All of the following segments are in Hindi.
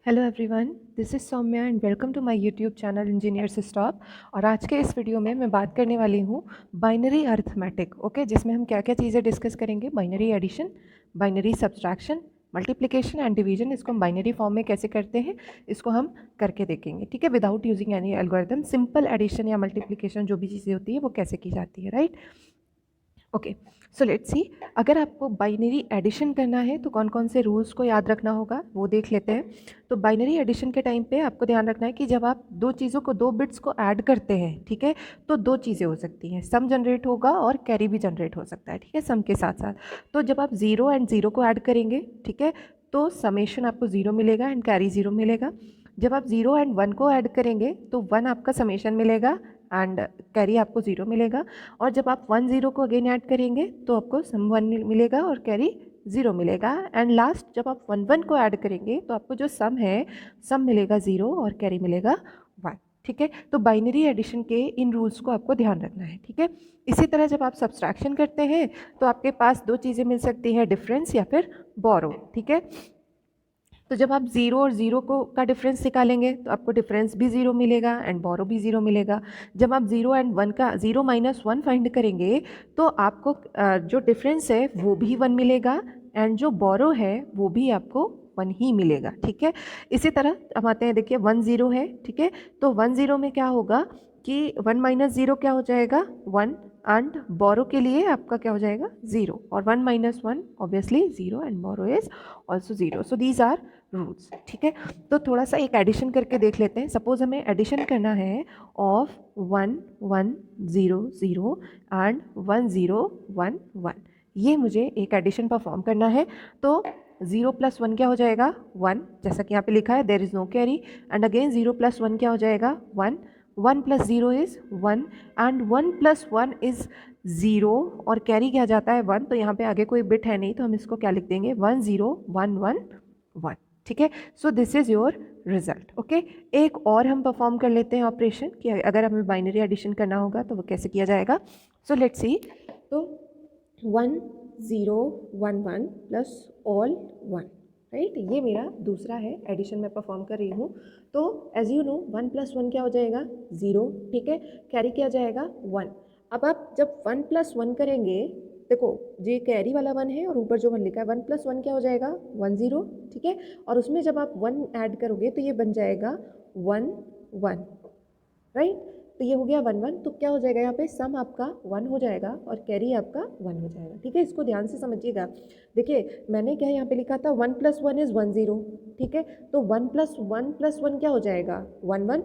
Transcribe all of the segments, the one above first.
Hello everyone, this is Saumya and welcome to my YouTube channel Engineers Stop. और आज के इस वीडियो में मैं बात करने वाली हूँ बाइनरी अर्थमेटिक। ओके, जिसमें हम क्या क्या चीज़ें डिस्कस करेंगे। Binary addition, binary subtraction, multiplication and division. इसको हम बाइनरी फॉर्म में कैसे करते हैं, इसको हम करके देखेंगे। ठीक है, without using any algorithm. Simple addition या मल्टीप्लिकेशन जो भी चीज़ें होती है वो कैसे की जाती है, राइट। ओके, सो लेट्स सी। अगर आपको बाइनरी एडिशन करना है तो कौन कौन से रूल्स को याद रखना होगा वो देख लेते हैं। तो बाइनरी एडिशन के टाइम पे आपको ध्यान रखना है कि जब आप दो चीज़ों को, दो बिट्स को ऐड करते हैं, ठीक है, तो दो चीज़ें हो सकती हैं। सम जनरेट होगा और कैरी भी जनरेट हो सकता है, ठीक है, सम के साथ साथ। तो जब आप ज़ीरो एंड ज़ीरो को ऐड करेंगे, ठीक है, तो समेशन आपको ज़ीरो मिलेगा एंड कैरी ज़ीरो मिलेगा। जब आप ज़ीरो एंड वन को ऐड करेंगे तो वन आपका समेशन मिलेगा एंड कैरी आपको ज़ीरो मिलेगा। और जब आप वन ज़ीरो को अगेन ऐड करेंगे तो आपको सम वन मिलेगा और कैरी ज़ीरो मिलेगा। एंड लास्ट जब आप वन वन को ऐड करेंगे तो आपको जो सम है, सम मिलेगा ज़ीरो और कैरी मिलेगा वन। ठीक है, तो बाइनरी एडिशन के इन रूल्स को आपको ध्यान रखना है। ठीक है, इसी तरह जब आप सब्सट्रैक्शन करते हैं तो आपके पास दो चीज़ें मिल सकती हैं, डिफरेंस या फिर बोरो। ठीक है, तो जब आप ज़ीरो और ज़ीरो को का डिफरेंस निकालेंगे तो आपको डिफरेंस भी ज़ीरो मिलेगा एंड बोरो भी ज़ीरो मिलेगा। जब आप ज़ीरो एंड वन का, ज़ीरो माइनस वन फाइंड करेंगे तो आपको जो डिफरेंस है वो भी वन मिलेगा एंड जो बोरो है वो भी आपको वन ही मिलेगा। ठीक है, इसी तरह हम आते हैं, देखिए वन ज़ीरो है, ठीक है, तो वन ज़ीरो में क्या होगा कि वन माइनस ज़ीरो क्या हो जाएगा, वन, एंड बोरो के लिए आपका क्या हो जाएगा, ज़ीरो, और one minus one obviously zero and borrow is also zero. So these are rules. ठीक है, तो थोड़ा सा एक एडिशन करके देख लेते हैं। सपोज हमें एडिशन करना है of one one zero zero and one zero one one. ये मुझे एक एडिशन परफॉर्म करना है। तो ज़ीरो प्लस वन क्या हो जाएगा, वन, जैसा कि यहाँ पे लिखा है, there is no carry. And again zero plus one क्या हो जाएगा, one, one plus zero is one and one plus one is zero और कैरी क्या जाता है, वन। तो यहाँ पे आगे कोई बिट है नहीं तो हम इसको क्या लिख देंगे, one zero one one one. ठीक है, so this is your result. Okay, एक और हम परफॉर्म कर लेते हैं ऑपरेशन कि अगर हमें बाइनरी एडिशन करना होगा तो वो कैसे किया जाएगा। So let's see. तो one zero one one plus all one, right, ये मेरा दूसरा है एडिशन में परफॉर्म कर रही हूँ। तो as you know one plus one क्या हो जाएगा, ज़ीरो, ठीक है, कैरी क्या जाएगा, वन। अब आप जब वन प्लस वन करेंगे, देखो ये कैरी वाला वन है और ऊपर जो वन लिखा है, वन प्लस वन क्या हो जाएगा, वन ज़ीरो, ठीक है, और उसमें जब आप वन ऐड करोगे तो ये बन जाएगा वन वन, राइट। तो ये हो गया वन वन। तो क्या हो जाएगा यहाँ पे, सम आपका वन हो जाएगा और कैरी आपका वन हो जाएगा। ठीक है, इसको ध्यान से समझिएगा। देखिए मैंने क्या यहाँ पे लिखा था, one plus one is one zero, ठीक है, तो वन प्लस वन क्या हो जाएगा, वन वन,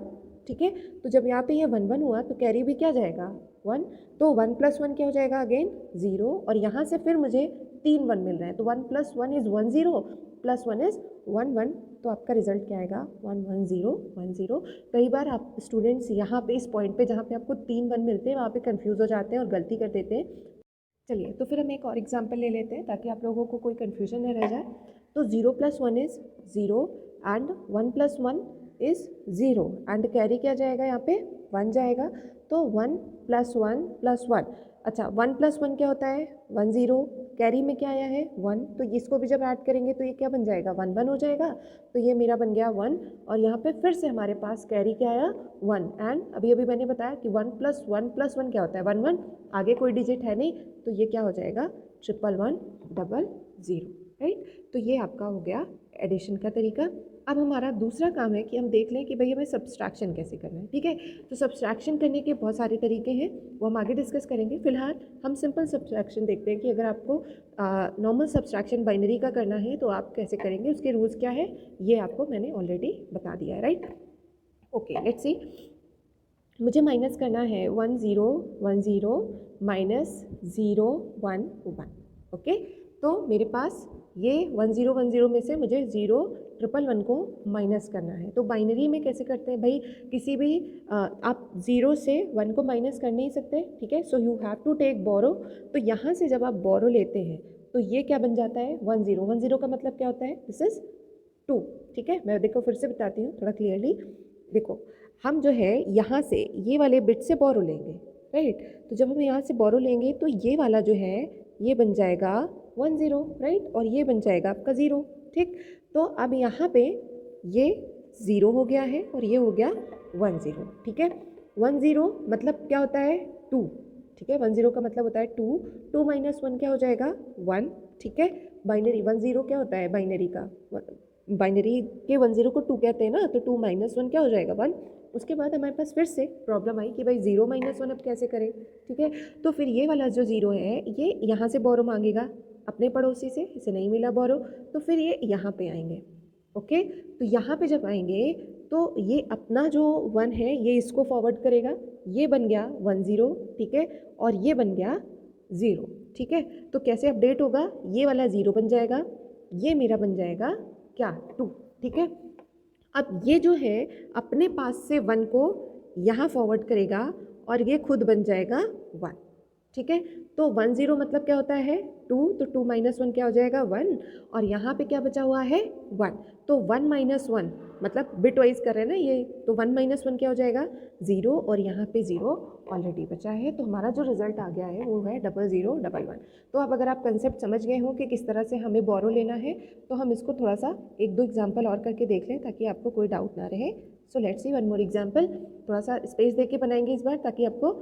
ठीक है। तो जब यहाँ पे ये वन वन हुआ तो कैरी भी क्या जाएगा, वन। तो वन प्लस वन क्या हो जाएगा, अगेन ज़ीरो, और यहाँ से फिर मुझे तीन वन मिल रहे हैं, तो one plus one is one zero plus one is one one. तो आपका रिजल्ट क्या आएगा, one one zero one zero. कई बार आप स्टूडेंट्स यहाँ पे इस पॉइंट पे जहाँ पे आपको तीन वन मिलते हैं वहाँ पे कंफ्यूज हो जाते हैं और गलती कर देते हैं। चलिए, तो फिर हम एक और एग्जांपल ले लेते हैं ताकि आप लोगों को कोई कन्फ्यूजन न रह जाए। तो zero plus one is zero and one plus one is zero and carry क्या जाएगा, यहाँ पे वन जाएगा। तो वन प्लस वन, अच्छा वन प्लस वन क्या होता है, वन ज़ीरो, कैरी में क्या आया है, वन, तो इसको भी जब ऐड करेंगे तो ये क्या बन जाएगा, वन वन हो जाएगा। तो ये मेरा बन गया वन, और यहाँ पे फिर से हमारे पास कैरी क्या आया, वन। एंड अभी अभी मैंने बताया कि वन प्लस वन क्या होता है, वन वन, आगे कोई डिजिट है नहीं, तो ये क्या हो जाएगा, triple one double zero, right. तो ये आपका हो गया एडिशन का तरीका। अब हमारा दूसरा काम है कि हम देख लें कि भाई हमें सब्सट्रैक्शन कैसे करना है। ठीक है, तो सब्सट्रैक्शन करने के बहुत सारे तरीके हैं, वो हम आगे डिस्कस करेंगे। फिलहाल हम सिंपल सब्सट्रैक्शन देखते हैं कि अगर आपको नॉर्मल सब्सट्रैक्शन बाइनरी का करना है तो आप कैसे करेंगे, उसके रूल्स क्या है, ये आपको मैंने ऑलरेडी बता दिया है, राइट। Okay, let's see. मुझे माइनस करना है one zero minus zero one one. Okay, तो मेरे पास ये वन ज़ीरो में से मुझे ज़ीरो ट्रिपल वन को माइनस करना है। तो बाइनरी में कैसे करते हैं भाई, किसी भी आप ज़ीरो से वन को माइनस कर नहीं सकते, ठीक है, so you have to take borrow. तो यहाँ से जब आप बोरो लेते हैं तो ये क्या बन जाता है, वन ज़ीरो का मतलब क्या होता है, दिस इज़ टू। ठीक है, मैं देखो फिर से बताती हूँ थोड़ा क्लियरली। देखो हम जो है यहाँ से ये वाले बिट से बोरो लेंगे, राइट। तो जब हम यहाँ से बोरो लेंगे तो ये वाला जो है ये बन जाएगा वन ज़ीरो, राइट, और ये बन जाएगा आपका ज़ीरो। ठीक, तो अब यहाँ पे ये 0 हो गया है और ये हो गया 1 0, ठीक है। 1 0 मतलब क्या होता है 2, ठीक है। 1 0 का मतलब होता है 2, 2 माइनस 1 क्या हो जाएगा 1, ठीक है। बाइनरी 1 0 क्या होता है बाइनरी का, बाइनरी के 1 0 को 2 कहते हैं ना, तो 2 माइनस 1 क्या हो जाएगा 1। उसके बाद हमारे पास फिर से प्रॉब्लम आई कि भाई 0 माइनस 1 अब कैसे करें, ठीक है। तो फिर ये वाला जो 0 है ये यहाँ से बोरो मांगेगा अपने पड़ोसी से, इसे नहीं मिला बोरो, तो फिर ये यहाँ पे आएंगे, ओके। तो यहाँ पे जब आएंगे तो ये अपना जो 1 है ये इसको फॉरवर्ड करेगा, ये बन गया 1 0, ठीक है, और ये बन गया 0, ठीक है। तो कैसे अपडेट होगा, ये वाला 0 बन जाएगा, ये मेरा बन जाएगा क्या 2, ठीक है। अब ये जो है अपने पास से 1 को यहाँ फॉरवर्ड करेगा और ये खुद बन जाएगा 1, ठीक है। तो 1 0 मतलब क्या होता है 2, तो 2 माइनस 1 क्या हो जाएगा 1, और यहाँ पे क्या बचा हुआ है 1, तो 1 माइनस 1 मतलब बिट वाइज कर रहे हैं ना ये, तो 1 माइनस 1 क्या हो जाएगा 0, और यहाँ पे 0 ऑलरेडी बचा है। तो हमारा जो रिजल्ट आ गया है वो है 0 0 1 1। तो अब अगर आप कंसेप्ट समझ गए हो कि किस तरह से हमें बोरो लेना है, तो हम इसको थोड़ा सा एक दो एग्जाम्पल और करके देख लें ताकि आपको कोई डाउट ना रहे। सो let's C one more example, थोड़ा सा स्पेस दे के बनाएंगे इस बार ताकि आपको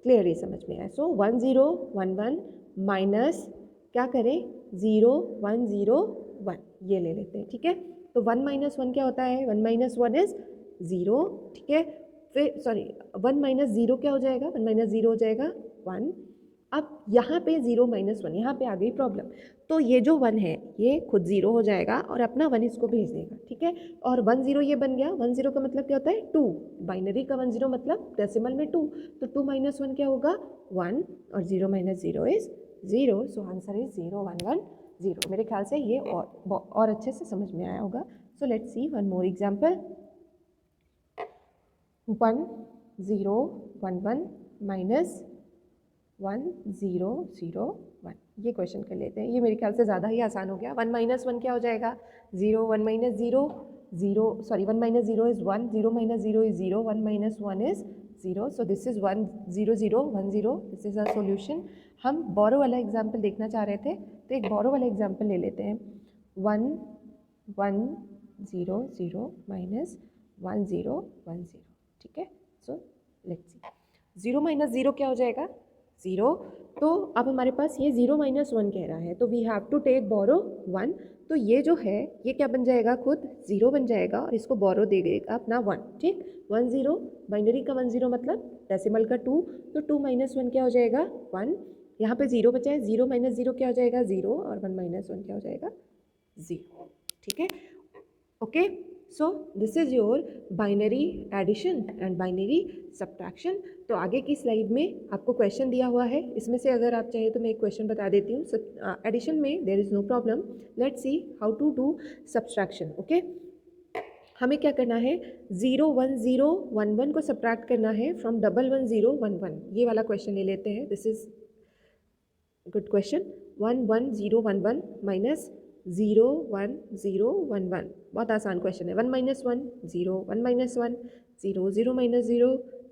क्लियरली समझ में आए। सो 1 0 1 1 माइनस क्या करें 0 1 0 1, ये ले लेते हैं, ठीक है। तो 1 माइनस 1 क्या होता है 1 माइनस 1 इज 0, ठीक है। फिर सॉरी 1 माइनस 0 क्या हो जाएगा 1 माइनस 0 हो जाएगा 1। अब यहाँ पे 0 माइनस 1, यहाँ पे आ गई प्रॉब्लम, तो ये जो 1 है ये खुद 0 हो जाएगा और अपना 1 इसको भेज देगा, ठीक है। और 1 0 ये बन गया, 1 0 का मतलब क्या होता है 2, बाइनरी का 1 0 मतलब डेसिमल में 2, तो 2 माइनस 1 क्या होगा 1, और 0 minus 0 is 0, so answer is 0 1 1 0। मेरे ख्याल से ये और अच्छे से समझ में आया होगा। सो let's C one more example, 1 0 1 1 minus 1 0 0 1, ये क्वेश्चन कर लेते हैं। ये मेरे ख्याल से ज़्यादा ही आसान हो गया। 1 माइनस 1 क्या हो जाएगा 0, 1 minus 0 0, sorry 1 minus 0 is 1, 0 minus 0 is 0, 1 minus 1 is 0, so this is 1 0 0 1 0, this is a solution. हम बोरो वाला एग्जाम्पल देखना चाह रहे थे, तो एक बोरो वाला एग्जाम्पल ले लेते हैं। 1 1 0 0 माइनस 1 0 1 0, ठीक है। सो लेट्स सी 0 माइनस 0 क्या हो जाएगा 0, तो अब हमारे पास ये 0 माइनस 1 कह रहा है, तो वी हैव टू टेक बोरो 1, तो ये जो है ये क्या बन जाएगा खुद 0 बन जाएगा और इसको बोरो दे देगा अपना 1, ठीक। 1 0 बाइनरी का 1 0 मतलब डेसिमल का 2, तो 2 माइनस 1 क्या हो जाएगा 1, यहाँ पे 0 बचा है, 0 माइनस 0 क्या हो जाएगा 0, और 1 माइनस 1 क्या हो जाएगा 0, ठीक है। Okay, so this is your binary addition and binary subtraction. तो आगे की स्लाइड में आपको क्वेश्चन दिया हुआ है, इसमें से अगर आप चाहें तो मैं एक क्वेश्चन बता देती हूँ। एडिशन में there is no problem, let's see how to do subtraction. Okay, हमें क्या करना है 0 1 0 1 1 को सब्ट्रैक्ट करना है फ्रॉम 1 1 0 1 1, ये वाला क्वेश्चन ले लेते हैं। This is good question. 1 1 0 1 1 minus 0 1 0 1 1, बहुत आसान क्वेश्चन है। 1 minus 1 0, 1 minus 1 0, 0 minus 0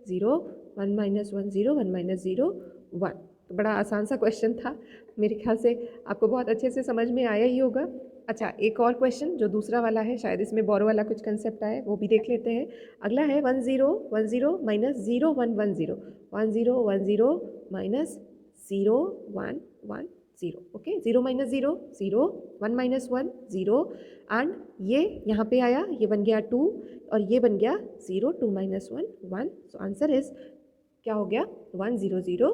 0, 1 minus 1 0, 1 minus 0 1, तो बड़ा आसान सा क्वेश्चन था, मेरे ख्याल से आपको बहुत अच्छे से समझ में आया ही होगा। अच्छा, एक और क्वेश्चन जो दूसरा वाला है, शायद इसमें बोरो वाला कुछ कंसेप्ट आए, वो भी देख लेते हैं। अगला है 1 0 1 0 minus 0 1 1 0, 1 0 1 0 minus 0 1 1 0, okay. 0 minus 0 0, 1 minus 1 0, and ये यहाँ पे आया, ये बन गया 2 और ये बन गया 0, 2 माइनस 1 1, सो आंसर इज क्या हो गया 1 0 0,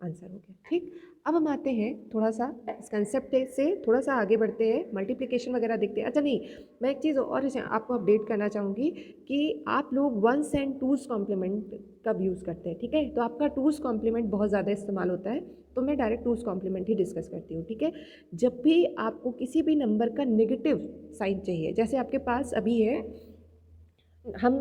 आंसर हो गया, ठीक। अब हम आते हैं थोड़ा सा इस कंसेप्ट से थोड़ा सा आगे बढ़ते हैं, मल्टीप्लिकेशन वगैरह देखते हैं। अच्छा नहीं, मैं एक चीज़ और आपको अपडेट करना चाहूँगी कि आप लोग 1s एंड 2s कॉम्प्लीमेंट कब यूज़ करते हैं, ठीक है। तो आपका 2s कॉम्प्लीमेंट बहुत ज़्यादा इस्तेमाल होता है, तो मैं डायरेक्ट 2s कॉम्प्लीमेंट ही डिस्कस करती हूँ, ठीक है। जब भी आपको किसी भी नंबर का नेगेटिव साइन चाहिए, जैसे आपके पास अभी है, हम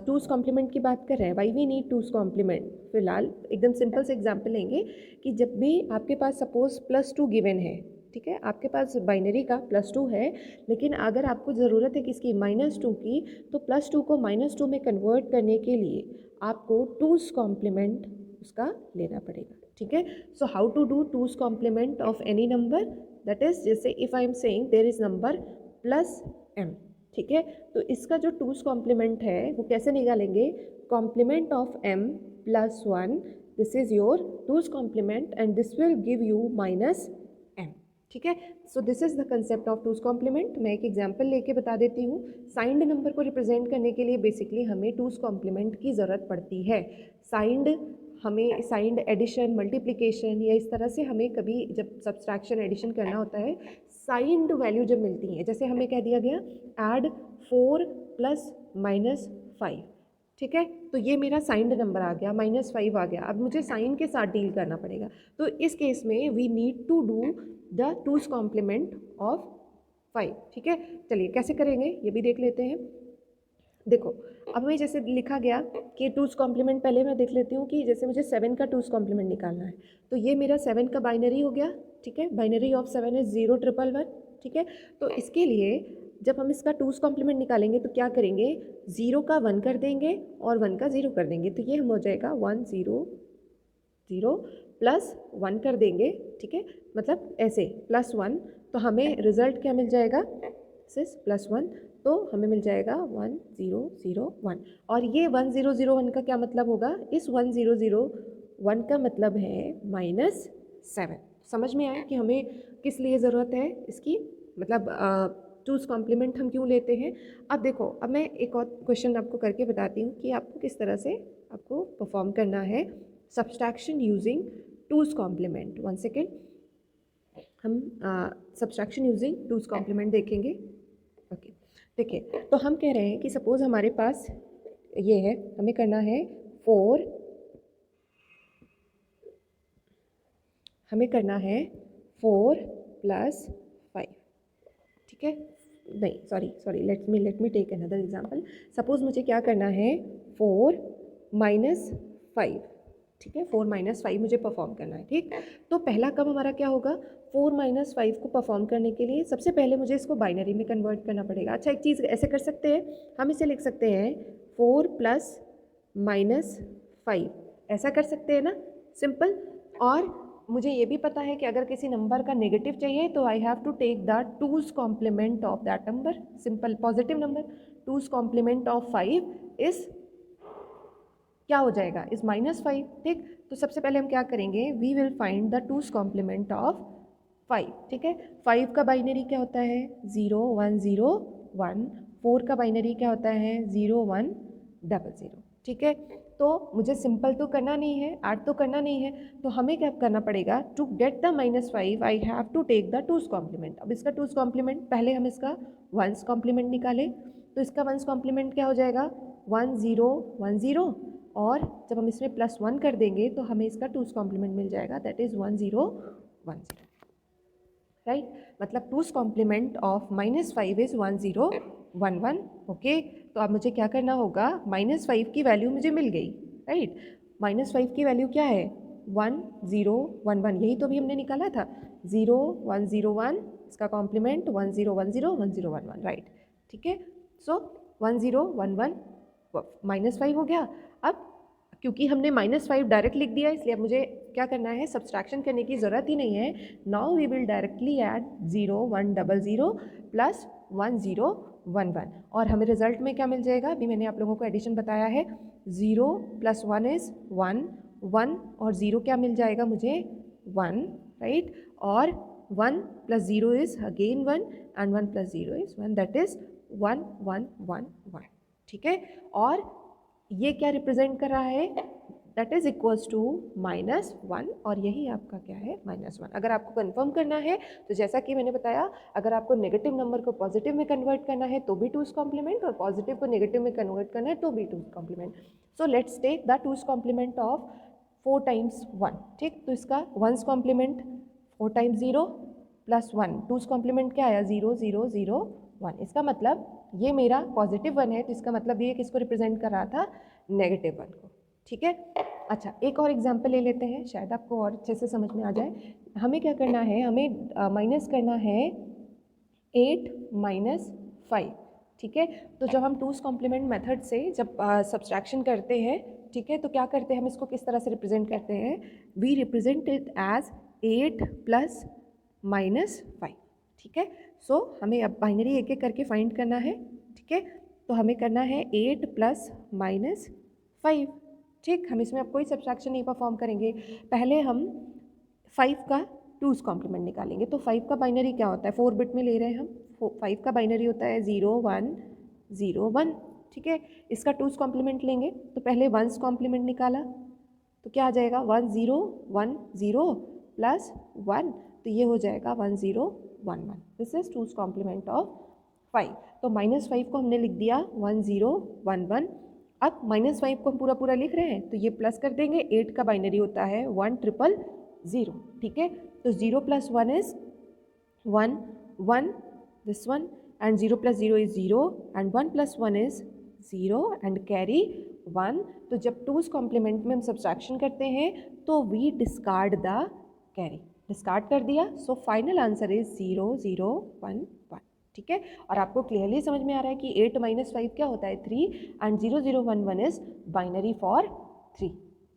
2s कॉम्प्लीमेंट की बात कर रहे हैं, why we need 2s complement. फिलहाल एकदम सिंपल से एग्जांपल लेंगे कि जब भी आपके पास सपोज +2 गिवन है, ठीक है, आपके पास बाइनरी का +2 है, लेकिन अगर आपको ज़रूरत है किसकी -2 की, तो +2 को -2 में कन्वर्ट करने के लिए आपको 2s कॉम्प्लीमेंट उसका लेना पड़ेगा, ठीक है। So how to do 2s complement of any number, that is जैसे if I am saying there is number +m, ठीक है। तो इसका जो टूस कॉम्प्लीमेंट है वो कैसे निकालेंगे, complement of m plus 1, this is your two's complement and this will give you minus m। ठीक है, so this is the concept of two's complement. मैं एक एग्जांपल लेके बता देती हूँ। साइंड नंबर को रिप्रेजेंट करने के लिए बेसिकली हमें टूस कॉम्प्लीमेंट की ज़रूरत पड़ती है। हमें साइंड एडिशन, मल्टीप्लिकेशन या इस तरह से हमें कभी जब सब्सट्रैक्शन एडिशन करना होता है, साइंड वैल्यू जब मिलती है, जैसे हमें कह दिया गया ऐड 4 प्लस माइनस 5, ठीक है, तो ये मेरा साइंड नंबर आ गया, -5 आ गया। अब मुझे साइन के साथ डील करना पड़ेगा, तो इस केस में we need to do the two's complement of 5। ठीक है, चलिए कैसे करेंगे ये भी देख लेते हैं। देखो, अब मैं जैसे लिखा गया कि टूस कॉम्प्लीमेंट, पहले मैं देख लेती हूँ कि जैसे मुझे 7 का टूस कॉम्प्लीमेंट निकालना है, तो ये मेरा 7 का बाइनरी हो गया। ठीक है, बाइनरी ऑफ 7 इज 01111। ठीक है, तो इसके लिए जब हम इसका टूस कॉम्प्लीमेंट निकालेंगे तो क्या करेंगे, 0 का 1 कर देंगे और 1 का 0 कर देंगे, तो ये हम हो जाएगा 1 0 0 प्लस 1 कर देंगे। ठीक है, मतलब ऐसे +1, तो हमें रिजल्ट क्या मिल जाएगा, +1, तो हमें मिल जाएगा 1001। और ये 1001 का क्या मतलब होगा, इस 1001 का मतलब है -7। समझ में आया कि हमें किस लिए ज़रूरत है इसकी, मतलब टूस कॉम्प्लीमेंट हम क्यों लेते हैं। अब देखो, अब मैं एक और क्वेश्चन आपको करके बताती हूँ कि आपको किस तरह से आपको परफॉर्म करना है सब्सट्रैक्शन यूजिंग टूस कॉम्प्लीमेंट। 1 सेकेंड, हम सब्सट्रैक्शन यूजिंग टूस कॉम्प्लीमेंट देखेंगे। ओके, देखिए, तो हम कह रहे हैं कि सपोज़ हमारे पास ये है, हमें करना है 4 प्लस 5। ठीक है, नहीं sorry let me take another example. Suppose मुझे क्या करना है, 4 माइनस 5। ठीक है, 4 माइनस 5 मुझे परफॉर्म करना है। ठीक, तो पहला कम हमारा क्या होगा, 4 माइनस 5 को परफॉर्म करने के लिए सबसे पहले मुझे इसको बाइनरी में कन्वर्ट करना पड़ेगा। अच्छा, एक चीज़ ऐसे कर सकते हैं, हम इसे लिख सकते हैं 4 प्लस माइनस 5, ऐसा कर सकते हैं ना, सिंपल। और मुझे ये भी पता है कि अगर किसी नंबर का नेगेटिव चाहिए तो I have to take the two's complement of that number, simple. Positive number, two's complement of 5 is क्या हो जाएगा, इज -5। ठीक, तो सबसे पहले हम क्या करेंगे, we will find the two's complement of 5। ठीक है, 5 का बाइनरी क्या होता है, 0 1 0 1। 4 का बाइनरी क्या होता है, 0 1 0 0। ठीक है, तो मुझे सिंपल तो करना नहीं है, ऐड तो करना नहीं है, तो हमें क्या करना पड़ेगा, to get the -5 I have to take the two's complement. अब इसका टूस कॉम्प्लीमेंट, पहले हम इसका वंस कॉम्प्लीमेंट निकालें, तो इसका वंस कॉम्प्लीमेंट क्या हो जाएगा, 1 0 1 0, और जब हम इसमें +1 कर देंगे तो हमें इसका टूस कॉम्प्लीमेंट मिल जाएगा, दैट इज़ 10 10। राइट, मतलब टूस कॉम्प्लीमेंट ऑफ -5 इज़ 1011। ओके, तो अब मुझे क्या करना होगा, -5 की वैल्यू मुझे मिल गई। राइट, -5 की वैल्यू क्या है, 1011, यही तो अभी हमने निकाला था, 0 1 0 1, इसका कॉम्प्लीमेंट 10 10 1011। राइट, ठीक है, सो 1011 -5 हो गया। अब क्योंकि हमने -5 डायरेक्ट लिख दिया, इसलिए अब मुझे क्या करना है, सब्सट्रैक्शन करने की ज़रूरत ही नहीं है। Now we will directly add 0 1 0 0 plus 1 0 1 1, और हमें रिजल्ट में क्या मिल जाएगा, अभी मैंने आप लोगों को एडिशन बताया है, 0 + 1 इज़ 1 1, और 0 क्या मिल जाएगा मुझे, 1। राइट, और 1 + 0 is again 1, and 1 + 0 is 1, that is 1 1 1 1। ठीक है, और ये क्या रिप्रेजेंट कर रहा है, दैट इज इक्वल्स टू -1, और यही आपका क्या है, -1। अगर आपको कंफर्म करना है तो जैसा कि मैंने बताया, अगर आपको नेगेटिव नंबर को पॉजिटिव में कन्वर्ट करना है तो भी टूस कॉम्प्लीमेंट, और पॉजिटिव को नेगेटिव में कन्वर्ट करना है तो भी two's complement. So let's take the two's complement of 4 times 1। ठीक, तो इसका one's complement 4 times 0 + 1, two's complement क्या आया, 0 0 0 1। इसका मतलब ये मेरा पॉजिटिव 1 है, तो इसका मतलब ये किसको रिप्रेजेंट कर रहा था, -1 को। ठीक है, अच्छा, एक और एग्जांपल ले लेते हैं, शायद आपको और अच्छे से समझ में आ जाए। हमें क्या करना है, हमें माइनस करना है 8 - 5। ठीक है, तो जब हम टूस कॉम्प्लीमेंट मेथड से जब सब्सट्रैक्शन करते हैं, ठीक है, तो क्या करते हैं, हम इसको किस तरह से रिप्रेजेंट करते हैं, वी रिप्रेजेंट इट एज 8 + -5। ठीक है, सो हमें अब बाइनरी एक एक करके फाइंड करना है। ठीक है। तो हमें करना है 8 प्लस माइनस 5, ठीक। हम इसमें अब कोई सब्ट्रैक्शन नहीं परफॉर्म करेंगे, पहले हम 5 का 2's कॉम्प्लीमेंट निकालेंगे। तो 5 का बाइनरी क्या होता है, 4 बिट में ले रहे हैं हम, 5 का बाइनरी होता है 0 1 0 1, ठीक है। इसका 2's कॉम्प्लीमेंट लेंगे तो पहले 1's कॉम्प्लीमेंट निकाला तो क्या आ जाएगा 1 0 1 0 प्लस 1, तो ये हो जाएगा 1 0 1 1। This is 2's complement of 5। तो -5 को हमने लिख दिया 1 0 1 1। अब -5 को हम पूरा पूरा लिख रहे हैं तो ये प्लस कर देंगे, 8 का बाइनरी होता है 1 0 0, ठीक है। तो 0 plus 1 is 1 1, this one, and 0 plus 0 is 0, and 1 plus 1 is 0 and carry 1। तो जब 2's कॉम्प्लीमेंट में हम सब्ट्रैक्शन करते हैं तो we discard the carry, discard कर दिया। सो फाइनल आंसर इज 0 0 1 1, ठीक है। और आपको क्लियरली समझ में आ रहा है कि 8 माइनस 5 क्या होता है 3, एंड 0 0 1 1 इज बाइनरी फॉर 3,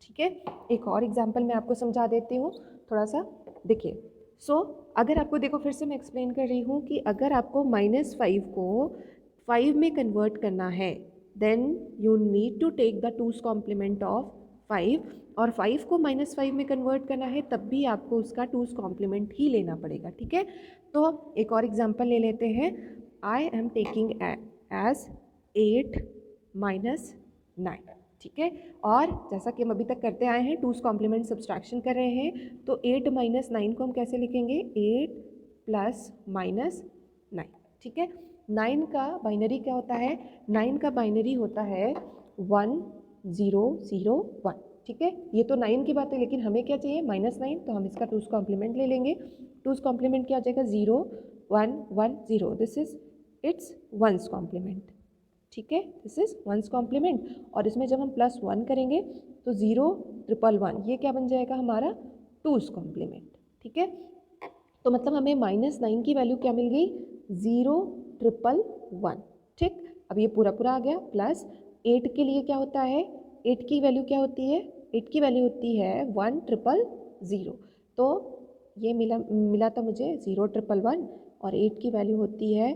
ठीक है। एक और एग्जाम्पल मैं आपको समझा देती हूँ, थोड़ा सा देखिए। सो अगर आपको देखो, फिर से मैं एक्सप्लेन कर रही हूँ कि अगर आपको -5 को 5 में कन्वर्ट करना है then you need to take the 2's complement of 5, और 5 को -5 में कन्वर्ट करना है तब भी आपको उसका 2's कॉम्प्लीमेंट ही लेना पड़ेगा, ठीक है। तो एक और एग्जांपल ले लेते हैं। I am taking as 8 minus 9, ठीक है। और जैसा कि हम अभी तक करते आए हैं 2's कॉम्प्लीमेंट सब्सट्रैक्शन कर रहे हैं, तो 8 माइनस 9 को हम कैसे लिखेंगे 8 प्लस माइनस 9, ठीक है। 9 का बाइनरी क्या होता है, 9 का बाइनरी होता है 1 0 0 1, ठीक है। ये तो 9 की बात है, लेकिन हमें क्या चाहिए -9, तो हम इसका 2's कॉम्प्लीमेंट ले लेंगे। 2's कॉम्प्लीमेंट क्या हो जाएगा 0 1 1 0, this is it's 1's complement, ठीक है। This is 1's complement. और इसमें जब हम +1 करेंगे तो 0 1 1 1, ये क्या बन जाएगा हमारा 2's कॉम्प्लीमेंट, ठीक है। तो मतलब हमें -9 की वैल्यू क्या मिल गई 0 1 1, ठीक। अब ये पूरा पूरा आ गया, प्लस 8 के लिए क्या होता है, 8 की वैल्यू क्या होती है, 8 की वैल्यू होती है 1 0 0, तो ये मिला था मुझे 0 1 1 और 8 की वैल्यू होती है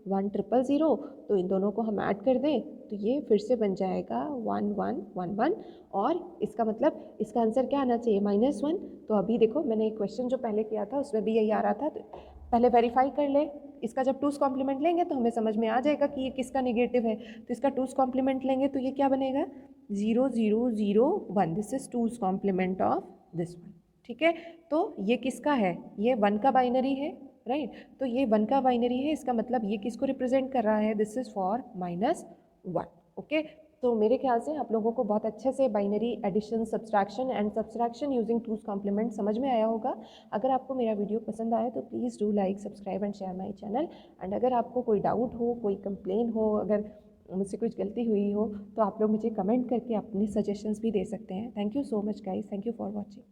1 0 0, तो इन दोनों को हम ऐड कर दें तो ये फिर से बन जाएगा 1 1 1 1, और इसका मतलब इसका आंसर क्या आना चाहिए -1। तो अभी देखो मैंने एक क्वेश्चन जो पहले किया था उसमें भी यही आ रहा था, तो पहले वेरीफाई कर ले। इसका जब 2's कॉम्प्लीमेंट लेंगे तो हमें समझ में आ जाएगा कि ये किसका नेगेटिव है, तो इसका 2's कॉम्प्लीमेंट लेंगे तो ये क्या बनेगा 0 0 0 1, this is 2's complement of this one, ठीक है। तो ये किसका है, ये 1 का बाइनरी है, राइट। तो ये 1 का बाइनरी है, इसका मतलब ये किसको रिप्रेजेंट कर रहा है, दिस इज फॉर -1, ओके। तो मेरे ख्याल से आप लोगों को बहुत अच्छे से binary addition, subtraction and subtraction using 2's complement समझ में आया होगा। अगर आपको मेरा वीडियो पसंद आया तो please do like, subscribe and share my channel. And अगर आपको कोई डाउट हो, कोई कंप्लेन हो, अगर मुझसे कुछ गलती हुई हो तो आप लोग मुझे कमेंट करके अपने सजेशंस भी दे सकते हैं। Thank you so much guys, thank you for watching.